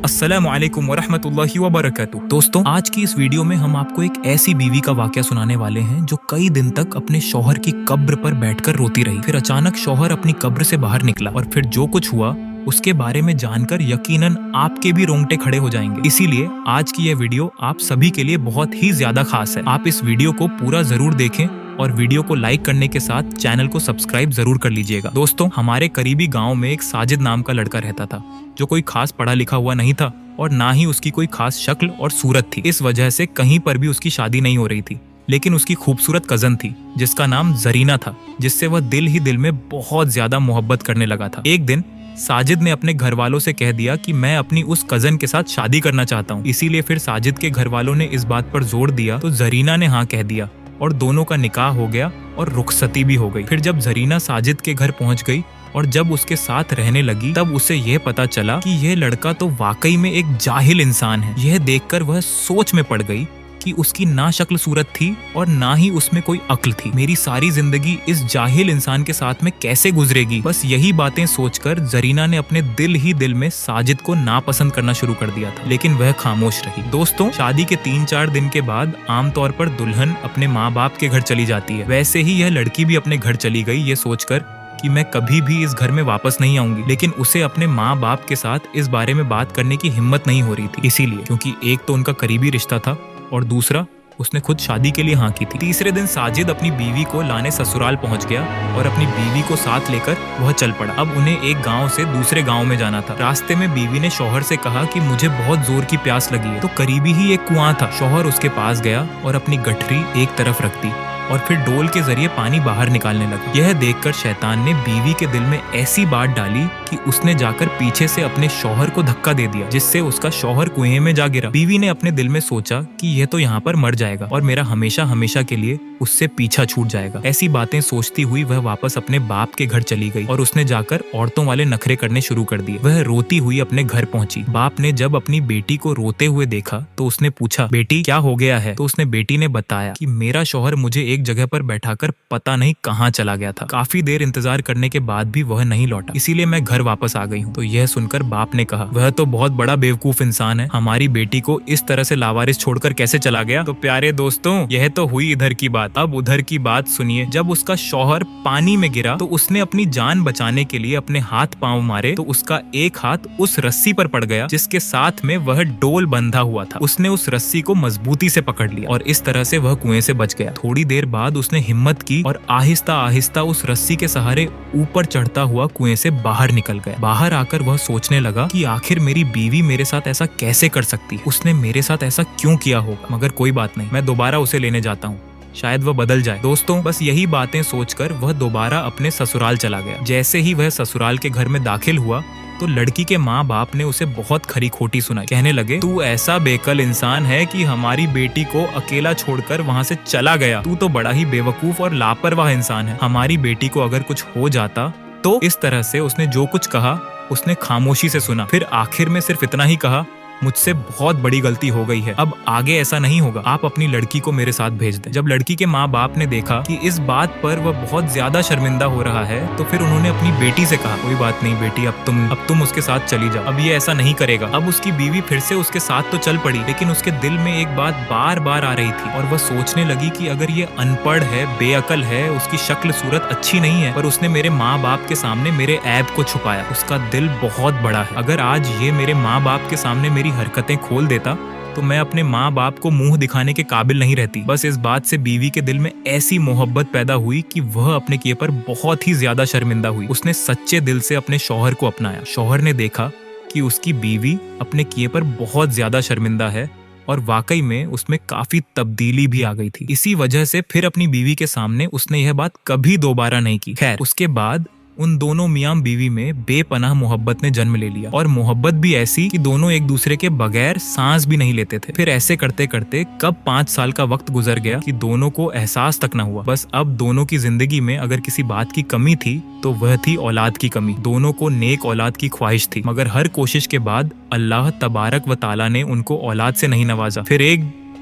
अस्सलामु अलैकुम वरहमतुल्लाहि वबरकातुहू। दोस्तों, आज की इस वीडियो में हम आपको एक ऐसी बीवी का वाकया सुनाने वाले हैं जो कई दिन तक अपने शौहर की कब्र पर बैठकर रोती रही। फिर अचानक शौहर अपनी कब्र से बाहर निकला और फिर जो कुछ हुआ उसके बारे में जानकर यकीनन आपके भी रोंगटे खड़े हो जाएंगे। इसीलिए आज की यह वीडियो आप सभी के लिए बहुत ही ज्यादा खास है। आप इस वीडियो को पूरा जरूर देखें और वीडियो को लाइक करने के साथ चैनल को सब्सक्राइब जरूर कर लीजिएगा। दोस्तों, हमारे करीबी गांव में एक साजिद नाम का लड़का रहता था जो कोई खास पढ़ा लिखा हुआ नहीं था और ना ही उसकी कोई खास शक्ल और सूरत थी। इस वजह से कहीं पर भी उसकी शादी नहीं हो रही थी। लेकिन उसकी खूबसूरत कजन थी जिसका नाम जरीना था, जिससे वह दिल ही दिल में बहुत ज्यादा मोहब्बत करने लगा था। एक दिन साजिद ने अपने घर वालों से कह दिया कि मैं अपनी उस कजन के साथ शादी करना चाहता हूँ। इसीलिए फिर साजिद के घर वालों ने इस बात पर जोर दिया तो जरीना ने हाँ कह दिया और दोनों का निकाह हो गया और रुखसती भी हो गई। फिर जब जरीना साजिद के घर पहुंच गई और जब उसके साथ रहने लगी तब उसे यह पता चला कि यह लड़का तो वाकई में एक जाहिल इंसान है। यह देखकर वह सोच में पड़ गई कि उसकी ना शक्ल सूरत थी और ना ही उसमें कोई अक्ल थी। मेरी सारी जिंदगी इस जाहिल इंसान के साथ में कैसे गुजरेगी। बस यही बातें सोचकर जरीना ने अपने दिल ही दिल में साजिद को नापसंद करना शुरू कर दिया था, लेकिन वह खामोश रही। दोस्तों, शादी के 3-4 दिन के बाद आमतौर पर दुल्हन अपने माँ बाप के घर चली जाती है। वैसे ही यह लड़की भी अपने घर चली गई, ये सोचकर कि मैं कभी भी इस घर में वापस नहीं आऊंगी। लेकिन उसे अपने माँ बाप के साथ इस बारे में बात करने की हिम्मत नहीं हो रही थी। इसीलिए क्योंकि एक तो उनका करीबी रिश्ता था और दूसरा उसने खुद शादी के लिए हाँ की थी। तीसरे दिन साजिद अपनी बीवी को लाने ससुराल पहुंच गया और अपनी बीवी को साथ लेकर वह चल पड़ा। अब उन्हें एक गांव से दूसरे गांव में जाना था। रास्ते में बीवी ने शौहर से कहा कि मुझे बहुत जोर की प्यास लगी है। तो करीबी ही एक कुआं था। शौहर उसके पास गया और अपनी गठरी एक तरफ रख दी और फिर डोल के जरिए पानी बाहर निकालने लगा। यह देखकर शैतान ने बीवी के दिल में ऐसी बात डाली कि उसने जाकर पीछे से अपने शौहर को धक्का दे दिया, जिससे उसका शौहर कुएं में जा गिरा। बीवी ने अपने दिल में सोचा कि यह तो यहाँ पर मर जाएगा और मेरा हमेशा हमेशा के लिए उससे पीछा छूट जाएगा। ऐसी बातें सोचती हुई वह वापस अपने बाप के घर चली गई और उसने जाकर औरतों वाले नखरे करने शुरू कर दिए। वह रोती हुई अपने घर पहुंची। बाप ने जब अपनी बेटी को रोते हुए देखा तो उसने पूछा, बेटी क्या हो गया है? तो उसने बेटी ने बताया कि मेरा शौहर मुझे एक जगह पर बैठाकर पता नहीं कहाँ चला गया था। काफी देर इंतजार करने के बाद भी वह नहीं लौटा, इसीलिए मैं घर वापस आ गई हूँ। तो यह सुनकर बाप ने कहा, वह तो बहुत बड़ा बेवकूफ इंसान है, हमारी बेटी को इस तरह से लावारिस छोड़कर कैसे चला गया? तो प्यारे दोस्तों, यह तो हुई इधर की बात। अब उधर की बात सुनिए। जब उसका शौहर पानी में गिरा तो उसने अपनी जान बचाने के लिए अपने हाथ पांव मारे तो उसका एक हाथ उस रस्सी पर पड़ गया जिसके साथ में वह डोल बंधा हुआ था। उसने उस रस्सी को मजबूती से पकड़ लिया और इस तरह से वह कुएं से बच गया। थोड़ी देर बाद उसने हिम्मत की और आहिस्ता आहिस्ता उस रस्सी के सहारे ऊपर चढ़ता हुआ कुएं से बाहर निकल गया। बाहर आकर वह सोचने लगा कि आखिर मेरी बीवी मेरे साथ ऐसा कैसे कर सकती है, उसने मेरे साथ ऐसा क्यों किया होगा। मगर कोई बात नहीं, मैं दोबारा उसे लेने जाता हूँ, शायद वह बदल जाए। दोस्तों, बस यही बातें सोचकर वह दोबारा अपने ससुराल चला गया। जैसे ही वह ससुराल के घर में दाखिल हुआ तो लड़की के माँ बाप ने उसे बहुत खरी खोटी सुनाई। कहने लगे, तू ऐसा बेकल इंसान है कि हमारी बेटी को अकेला छोड़कर वहाँ से चला गया। तू तो बड़ा ही बेवकूफ और लापरवाह इंसान है। हमारी बेटी को अगर कुछ हो जाता तो। इस तरह से उसने जो कुछ कहा उसने खामोशी से सुना। फिर आखिर में सिर्फ इतना ही कहा, मुझसे बहुत बड़ी गलती हो गई है, अब आगे ऐसा नहीं होगा, आप अपनी लड़की को मेरे साथ भेज दें। जब लड़की के माँ बाप ने देखा कि इस बात पर वह बहुत ज्यादा शर्मिंदा हो रहा है तो फिर उन्होंने अपनी बेटी से कहा, कोई बात नहीं बेटी, अब तुम उसके साथ चली जाओ, अब ये ऐसा नहीं करेगा। अब उसकी बीवी फिर से उसके साथ तो चल पड़ी, लेकिन उसके दिल में एक बात बार बार आ रही थी और वह सोचने लगी कि अगर ये अनपढ़ है, बेअकल है, उसकी शक्ल सूरत अच्छी नहीं है, पर उसने मेरे माँ बाप के सामने मेरे ऐब को छुपाया, उसका दिल बहुत बड़ा है। अगर आज ये मेरे माँ बाप के सामने मेरी हरकतें खोल देता तो मैं अपने माँ बाप को मुंह दिखाने के काबिल नहीं रहती। बस इस बात से बीवी के दिल में ऐसी मोहब्बत पैदा हुई कि वह अपने किए पर बहुत ही ज्यादा शर्मिंदा हुई। उसने सच्चे दिल से अपने शौहर को अपनाया। शौहर ने देखा कि उसकी बीवी अपने किए पर बहुत ज्यादा शर्मिंदा है और वाकई में उसमें काफी तब्दीली भी आ गई थी। इसी वजह से फिर अपनी बीवी के सामने उसने यह बात कभी दोबारा नहीं की। खैर, उसके बाद उन दोनों मियां बीवी में बेपनाह मोहब्बत ने जन्म ले लिया और मोहब्बत भी ऐसी कि दोनों एक दूसरे के बगैर सांस भी नहीं लेते थे। फिर ऐसे करते करते कब 5 साल का वक्त गुजर गया कि दोनों को एहसास तक न हुआ। बस अब दोनों की जिंदगी में अगर किसी बात की कमी थी तो वह थी औलाद की कमी। दोनों को नेक औलाद की ख्वाहिश थी, मगर हर कोशिश के बाद अल्लाह तबारक व ताला ने उनको औलाद से नहीं नवाजा। फिर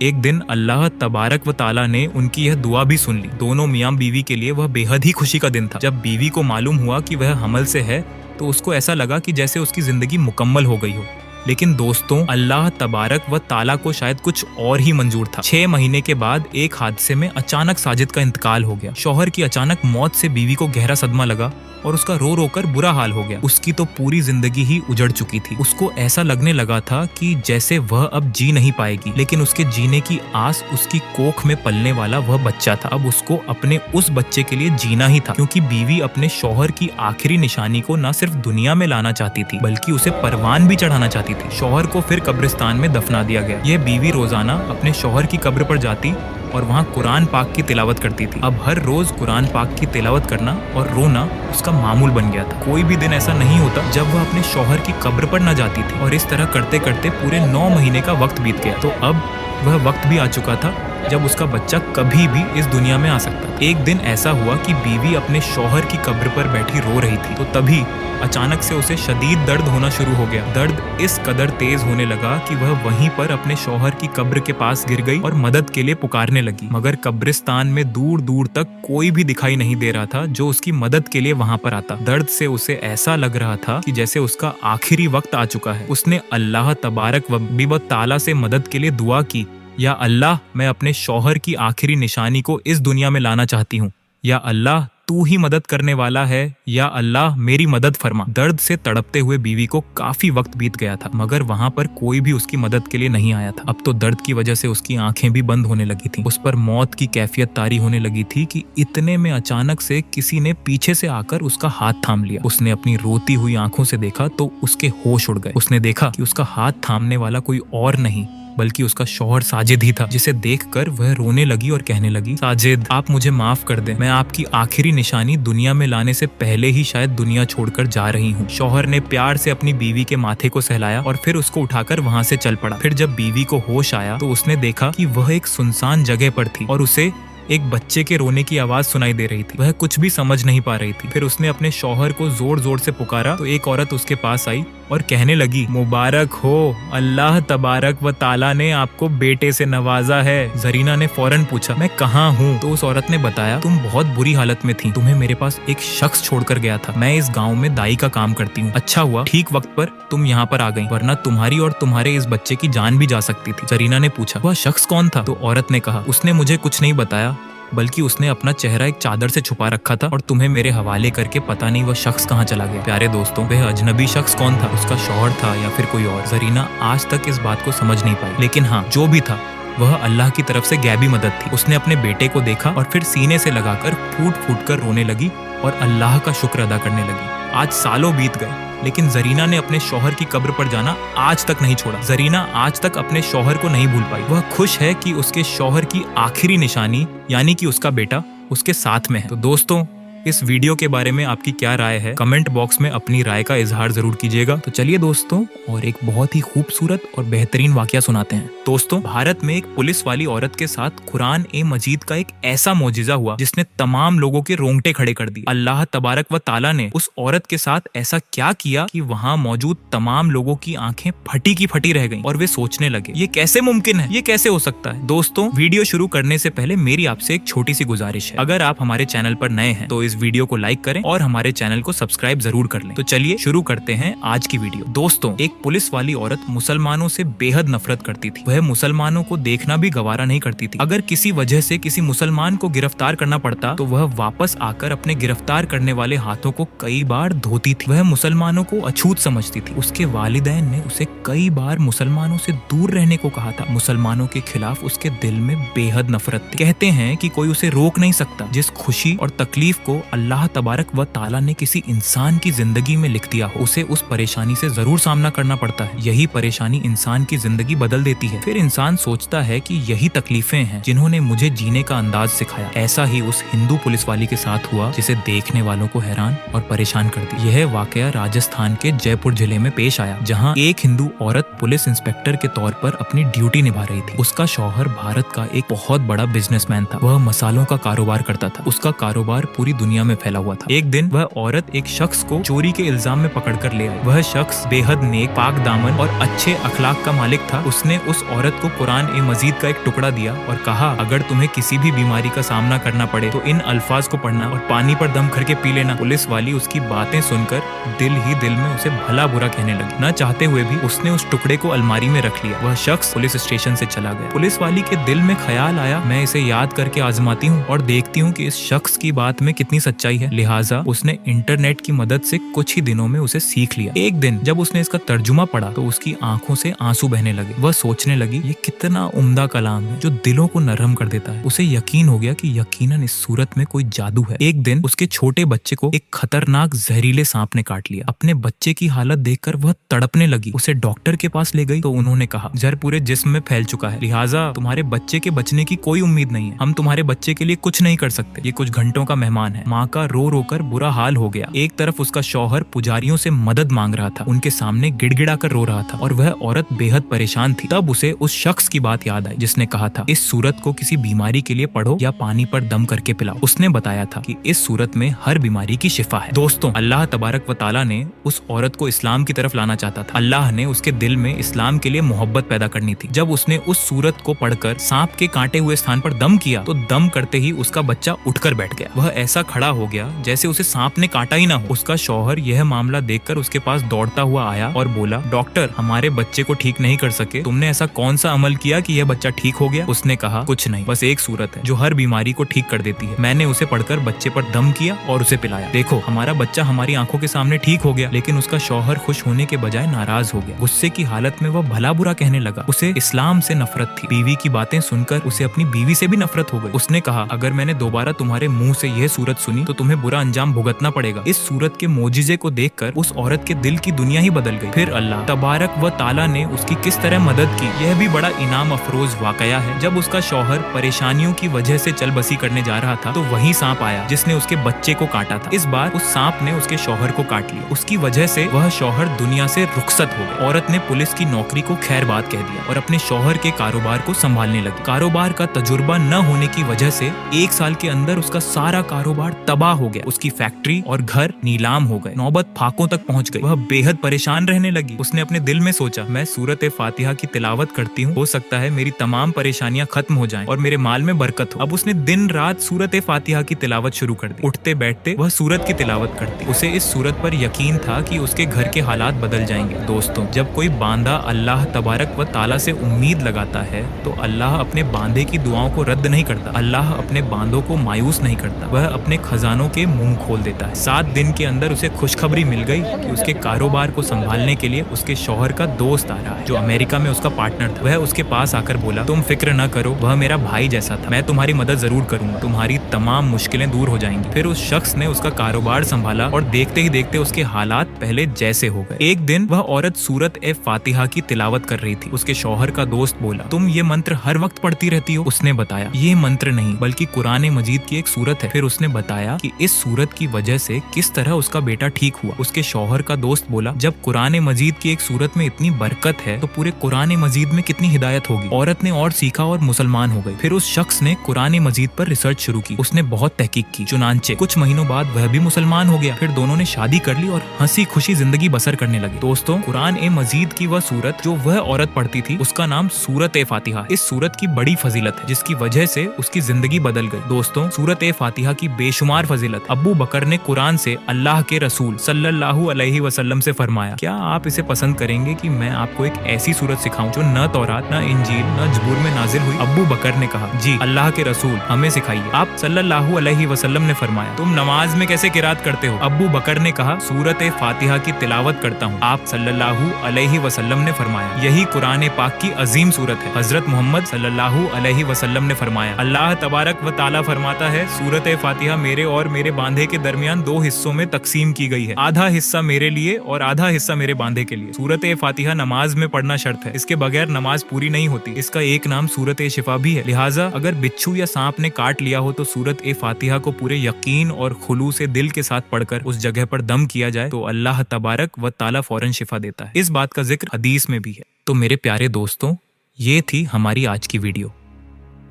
एक दिन अल्लाह तबारक व ताला ने उनकी यह दुआ भी सुन ली। दोनों मियाँ बीवी के लिए वह बेहद ही खुशी का दिन था। जब बीवी को मालूम हुआ कि वह हमल से है तो उसको ऐसा लगा कि जैसे उसकी जिंदगी मुकम्मल हो गई हो। लेकिन दोस्तों अल्लाह तबारक व ताला को शायद कुछ और ही मंजूर था। 6 महीने के बाद एक हादसे में अचानक साजिद का इंतकाल हो गया। शौहर की अचानक मौत से बीवी को गहरा सदमा लगा और उसका रो रो कर बुरा हाल हो गया। उसकी तो पूरी जिंदगी ही उजड़ चुकी थी। उसको ऐसा लगने लगा था कि जैसे वह अब जी नहीं पाएगी, लेकिन उसके जीने की आस उसकी कोख में पलने वाला वह बच्चा था। अब उसको अपने उस बच्चे के लिए जीना ही था, क्योंकि बीवी अपने शौहर की आखिरी निशानी को न सिर्फ दुनिया में लाना चाहती थी बल्कि उसे परवान भी चढ़ाना चाहती थी। शौहर को फिर कब्रिस्तान में दफना दिया गया। यह बीवी रोजाना अपने शौहर की कब्र पर जाती और वहाँ कुरान पाक की तिलावत करती थी। अब हर रोज कुरान पाक की तिलावत करना और रोना उसका मामूल बन गया था। कोई भी दिन ऐसा नहीं होता जब वह अपने शौहर की कब्र पर न जाती थी। और इस तरह करते करते पूरे 9 महीने का वक्त बीत गया। तो अब वह वक्त भी आ चुका था जब उसका बच्चा कभी भी इस दुनिया में आ सकता। एक दिन ऐसा हुआ कि बीवी अपने शौहर की कब्र पर बैठी रो रही थी, तो तभी अचानक से उसे शदीद दर्द होना शुरू हो गया। दर्द इस कदर तेज होने लगा कि वह वहीं पर अपने शौहर की कब्र के पास गिर गई और मदद के लिए पुकारने लगी। मगर कब्रिस्तान में दूर दूर तक कोई भी दिखाई नहीं दे रहा था जो उसकी मदद के लिए वहां पर आता। दर्द से उसे ऐसा लग रहा था कि जैसे उसका आखिरी वक्त आ चुका है। उसने अल्लाह तबारक व ताला से मदद के लिए दुआ की, या अल्लाह, मैं अपने शौहर की आखिरी निशानी को इस दुनिया में लाना चाहती हूँ। या अल्लाह, तू ही मदद करने वाला है। या अल्लाह, मेरी मदद फरमा। दर्द से तड़पते हुए बीवी को काफी वक्त बीत गया था, मगर वहां पर कोई भी उसकी मदद के लिए नहीं आया था। अब तो दर्द की वजह से उसकी आंखें भी बंद होने लगी थी। उस पर मौत की कैफियत तारी होने लगी थी कि इतने में अचानक से किसी ने पीछे से आकर उसका हाथ थाम लिया। उसने अपनी रोती हुई आंखों से देखा तो उसके होश उड़ गए। उसने देखा कि उसका हाथ थामने वाला कोई और नहीं बल्कि उसका शौहर साजिद ही था, जिसे देखकर वह रोने लगी और कहने लगी, साजिद, आप मुझे माफ कर दें। मैं आपकी आखिरी निशानी दुनिया में लाने से पहले ही शायद दुनिया छोड़कर जा रही हूँ। शौहर ने प्यार से अपनी बीवी के माथे को सहलाया और फिर उसको उठाकर वहाँ से चल पड़ा। फिर जब बीवी को होश आया तो उसने देखा कि वह एक सुनसान जगह पर थी और उसे एक बच्चे के रोने की आवाज सुनाई दे रही थी। वह कुछ भी समझ नहीं पा रही थी। फिर उसने अपने शौहर को जोर जोर से पुकारा तो एक औरत उसके पास आई और कहने लगी, मुबारक हो, अल्लाह तबारक व ताला ने आपको बेटे से नवाजा है। जरीना ने फौरन पूछा, मैं कहाँ हूँ? तो उस औरत ने बताया, तुम बहुत बुरी हालत में थी, तुम्हें मेरे पास एक शख्स छोड़कर गया था। मैं इस गाँव में दाई का काम करती हूँ। अच्छा हुआ ठीक वक्त पर तुम यहाँ पर आ गई, वरना तुम्हारी और तुम्हारे इस बच्चे की जान भी जा सकती थी। जरीना ने पूछा, वह शख्स कौन था? तो औरत ने कहा, उसने मुझे कुछ नहीं बताया, बल्कि उसने अपना चेहरा एक चादर से छुपा रखा था और तुम्हें मेरे हवाले करके पता नहीं वह शख्स कहाँ चला गया। प्यारे दोस्तों, वह अजनबी शख्स कौन था? उसका शौहर था या फिर कोई और? जरीना आज तक इस बात को समझ नहीं पाई, लेकिन हाँ, जो भी था वह अल्लाह की तरफ से गैबी मदद थी। उसने अपने बेटे को देखा और फिर सीने से लगाकर फूट फूट कर रोने लगी और अल्लाह का शुक्र अदा करने लगी। आज सालों बीत गए, लेकिन जरीना ने अपने शौहर की कब्र पर जाना आज तक नहीं छोड़ा। जरीना आज तक अपने शौहर को नहीं भूल पाई। वह खुश है कि उसके शौहर की आखिरी निशानी यानी कि उसका बेटा उसके साथ में है। तो दोस्तों, इस वीडियो के बारे में आपकी क्या राय है? कमेंट बॉक्स में अपनी राय का इजहार जरूर कीजिएगा। तो चलिए दोस्तों, और एक बहुत ही खूबसूरत और बेहतरीन वाकया सुनाते हैं। दोस्तों, भारत में एक पुलिस वाली औरत के साथ कुरान ए मजीद का एक ऐसा मौजिजा हुआ जिसने तमाम लोगों के रोंगटे खड़े कर दिए। अल्लाह तबारक व ताला ने उस औरत के साथ ऐसा क्या किया कि वहाँ मौजूद तमाम लोगों की आंखें फटी की फटी रह गईं और वे सोचने लगे, ये कैसे मुमकिन है? ये कैसे हो सकता है? दोस्तों, वीडियो शुरू करने से पहले मेरी आपसे एक छोटी सी गुजारिश है। अगर आप हमारे चैनल पर नए हैं तो इस वीडियो को लाइक करें और हमारे चैनल को सब्सक्राइब जरूर कर लें। तो चलिए शुरू करते हैं आज की वीडियो। दोस्तों, एक पुलिस वाली औरत मुसलमानों से बेहद नफरत करती थी। वह मुसलमानों को देखना भी गवारा नहीं करती थी। अगर किसी वजह से किसी मुसलमान को गिरफ्तार करना पड़ता तो वह वापस आकर अपने गिरफ्तार करने वाले हाथों को कई बार धोती थी। वह मुसलमानों को अछूत समझती थी। उसके वालिदैन ने उसे कई बार मुसलमानों से दूर रहने को कहा था। मुसलमानों के खिलाफ उसके दिल में बेहद नफरत थी। कहते हैं कि कोई उसे रोक नहीं सकता। जिस खुशी और तकलीफ को अल्लाह तबारक व ताला ने किसी इंसान की जिंदगी में लिख दिया हो, उसे उस परेशानी से जरूर सामना करना पड़ता है। यही परेशानी इंसान की जिंदगी बदल देती है। फिर इंसान सोचता है कि यही तकलीफें हैं जिन्होंने मुझे जीने का अंदाज सिखाया। ऐसा ही उस हिंदू पुलिस वाली के साथ हुआ जिसे देखने वालों को हैरान और परेशान कर दिया। यह वाकया राजस्थान के जयपुर जिले में पेश आया, जहाँ एक हिंदू औरत पुलिस इंस्पेक्टर के तौर पर अपनी ड्यूटी निभा रही थी। उसका शौहर भारत का एक बहुत बड़ा बिजनेसमैन था। वह मसालों का कारोबार करता था। उसका कारोबार पूरी दुनिया दुनिया में फैला हुआ था। एक दिन वह औरत एक शख्स को चोरी के इल्जाम में पकड़ कर ले आई। वह शख्स बेहद नेक, पाक दामन और अच्छे अखलाक का मालिक था। उसने उस औरत को कुरान ए मजीद का एक टुकड़ा दिया और कहा, अगर तुम्हें किसी भी बीमारी का सामना करना पड़े तो इन अल्फाज को पढ़ना और पानी पर दम करके पी लेना। पुलिस वाली उसकी बातें सुनकर दिल ही दिल में उसे भला बुरा कहने लगी। न चाहते हुए भी उसने उस टुकड़े को अलमारी में रख लिया। वह शख्स पुलिस स्टेशन से चला गया। पुलिस वाली के दिल में ख्याल आया, मैं इसे याद करके आजमाती हूँ और देखती हूँ कि इस शख्स की बात में कितनी सच्चाई है। लिहाजा उसने इंटरनेट की मदद से कुछ ही दिनों में उसे सीख लिया। एक दिन जब उसने इसका तर्जुमा पढ़ा तो उसकी आंखों से आंसू बहने लगे। वह सोचने लगी, ये कितना उम्दा कलाम है जो दिलों को नरम कर देता है। उसे यकीन हो गया कि यकीनन इस सूरत में कोई जादू है। एक दिन उसके छोटे बच्चे को एक खतरनाक जहरीले सांप ने काट लिया। अपने बच्चे की हालत देखकर वह तड़पने लगी। उसे डॉक्टर के पास ले गई तो उन्होंने कहा, जहर पूरे जिस्म में फैल चुका है, लिहाजा तुम्हारे बच्चे के बचने की कोई उम्मीद नहीं है। हम तुम्हारे बच्चे के लिए कुछ नहीं कर सकते, ये कुछ घंटों का मेहमान है। माँ का रो रो कर बुरा हाल हो गया। एक तरफ उसका शौहर पुजारियों से मदद मांग रहा था, उनके सामने गिड़गिड़ा कर रो रहा था और वह औरत बेहद परेशान थी। तब उसे उस शख्स की बात याद आई जिसने कहा था, इस सूरत को किसी बीमारी के लिए पढ़ो या पानी पर दम करके पिलाओ। उसने बताया था कि इस सूरत में हर बीमारी की शिफा है। दोस्तों, अल्लाह तबारक व ताला ने उस औरत को इस्लाम की तरफ लाना चाहता था। अल्लाह ने उसके दिल में इस्लाम के लिए मोहब्बत पैदा करनी थी। जब उसने उस सूरत को पढ़कर सांप के कांटे हुए स्थान पर दम किया तो दम करते ही उसका बच्चा उठकर बैठ गया। वह ऐसा खड़ा हो गया जैसे उसे सांप ने काटा ही ना हो। उसका शौहर यह मामला देखकर उसके पास दौड़ता हुआ आया और बोला, डॉक्टर, हमारे बच्चे को ठीक नहीं कर सके, तुमने ऐसा कौन सा अमल किया कि यह बच्चा ठीक हो गया? उसने कहा, कुछ नहीं, बस एक सूरत है जो हर बीमारी को ठीक कर देती है। मैंने उसे पढ़कर बच्चे पर दम किया और उसे पिलाया। देखो, हमारा बच्चा हमारी आंखों के सामने ठीक हो गया। लेकिन उसका शौहर खुश होने के बजाय नाराज हो गया। गुस्से की हालत में वह भला बुरा कहने लगा। उसे इस्लाम से नफरत थी। बीवी की बातें सुनकर उसे अपनी बीवी से भी नफरत हो गई। उसने कहा, अगर मैंने दोबारा तुम्हारे मुंह से यह सूरत सुनी तो तुम्हें बुरा अंजाम भुगतना पड़ेगा। इस सूरत के मोजिजे को देखकर उस औरत के दिल की दुनिया ही बदल गई। फिर अल्लाह तबारक व ताला ने उसकी किस तरह मदद की, यह भी बड़ा इनाम अफरोज वाकया है। जब उसका शौहर परेशानियों की वजह से चल बसी करने जा रहा था तो वही सांप आया जिसने उसके बच्चे को काटा था। इस बार उस सांप ने उसके शौहर को काट लिया। उसकी वजह से वह शौहर दुनिया से रुखसत हो गया। औरत ने पुलिस की नौकरी को खैर बात कह दिया और अपने शौहर के कारोबार को संभालने लगी। कारोबार का तजुर्बा न होने की वजह से 1 साल के अंदर उसका सारा कारोबार तबाह हो गया। उसकी फैक्ट्री और घर नीलाम हो गए। नौबत फाकों तक पहुंच गई। वह बेहद परेशान रहने लगी। उसने अपने दिल में सोचा, मैं सूरत फातिहा की तिलावत करती हूँ, हो सकता है मेरी तमाम परेशानियां खत्म हो जाएं और मेरे माल में बरकत हो। अब उसने दिन रात सूरत फातिहा की तिलावत शुरू कर दी। उठते बैठते वह सूरत की तिलावत करती। उसे इस सूरत पर यकीन था कि उसके घर के हालात बदल जाएंगे। दोस्तों, जब कोई बांदा अल्लाह तबारक व ताला से उम्मीद लगाता है तो अल्लाह अपने बांदे की दुआओं को रद्द नहीं करता। अल्लाह अपने बांदों को मायूस नहीं करता। वह अपने खजानों के मुंह खोल देता है। 7 दिन के अंदर उसे खुशखबरी मिल गई कि उसके कारोबार को संभालने के लिए उसके शौहर का दोस्त आ रहा है जो अमेरिका में उसका पार्टनर था। वह उसके पास आकर बोला, तुम फिक्र न करो, वह मेरा भाई जैसा था, मैं तुम्हारी मदद जरूर करूंगा, तुम्हारी तमाम मुश्किलें दूर हो जाएंगी। फिर उस शख्स ने उसका कारोबार संभाला और देखते ही देखते उसके हालात पहले जैसे हो गए। एक दिन वह औरत सूरत ए फातिहा की तिलावत कर रही थी। उसके शौहर का दोस्त बोला, तुम ये मंत्र हर वक्त पढ़ती रहती हो? उसने बताया, ये मंत्र नहीं बल्कि कुरान मजीद की एक सूरत है। फिर उसने बताया कि इस सूरत की वजह से किस तरह उसका बेटा ठीक हुआ। उसके शौहर का दोस्त बोला, जब कुरान मजीद की एक सूरत में इतनी बरकत है तो पूरे कुरान मजीद में कितनी हिदायत होगी। औरत ने और सीखा और मुसलमान हो गई। फिर उस शख्स ने कुरान मजीद पर रिसर्च शुरू की। उसने बहुत तहकीक की। चुनांचे कुछ महीनों बाद वह भी मुसलमान हो गया। फिर दोनों ने शादी कर ली और हंसी खुशी जिंदगी बसर करने लगे। दोस्तों, कुरान मजीद की वह सूरत जो वह औरत पढ़ती थी उसका नाम सूरत ए फातिहा। इस सूरत की बड़ी फजीलत है जिसकी वजह से उसकी जिंदगी बदल गई। दोस्तों, सूरत ए फातिहा की बेशुमार फजीलत। अबू बकर ने कुरान से अल्लाह के रसूल सल्लल्लाहु अलैहि वसल्लम से फरमाया, क्या आप इसे पसंद करेंगे कि मैं आपको एक ऐसी सूरत सिखाऊं जो न तौरात, न इंजील, न जबूर में नाजिल हुई? अबू बकर ने कहा, जी अल्लाह के रसूल, हमें सिखाइए। आप सल्लल्लाहु अलैहि वसल्लम ने फरमाया, तुम नमाज में कैसे किरात करते हो? अबू बकर ने कहा, सूरत ए फातिहा की तिलावत करता हूँ। आप सल्लल्लाहु अलैहि वसल्लम ने फरमाया, यही कुरान पाक की अजीम सूरत है। हजरत मोहम्मद सल्लल्लाहु अलैहि वसल्लम ने फरमाया, अल्लाह तबारक व ताला फरमाता है, सूरत ए फातिहा मेरे और मेरे बांधे के दरमियान 2 हिस्सों में तकसीम की गई है, आधा हिस्सा मेरे लिए और आधा हिस्सा मेरे बांधे के लिए। सूरत ए फातिहा नमाज में पढ़ना शर्त है, इसके बगैर नमाज पूरी नहीं होती। इसका एक नाम सूरत ए शिफा भी है। लिहाजा अगर बिच्छू या सांप ने काट लिया हो तो सूरत ए फातिहा को पूरे यकीन और खुलूस से दिल के साथ पढ़कर उस जगह पर दम किया जाए तो अल्लाह तबारक व ताला फौरन शिफा देता है। इस बात का जिक्र हदीस में भी है। तो मेरे प्यारे दोस्तों, ये थी हमारी आज की वीडियो।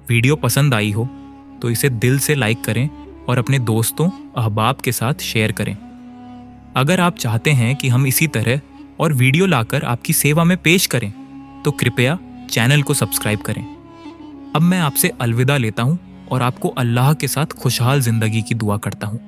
वीडियो पसंद आई हो तो इसे दिल से लाइक करें और अपने दोस्तों अहबाब के साथ शेयर करें। अगर आप चाहते हैं कि हम इसी तरह और वीडियो लाकर आपकी सेवा में पेश करें तो कृपया चैनल को सब्सक्राइब करें। अब मैं आपसे अलविदा लेता हूं और आपको अल्लाह के साथ खुशहाल जिंदगी की दुआ करता हूं।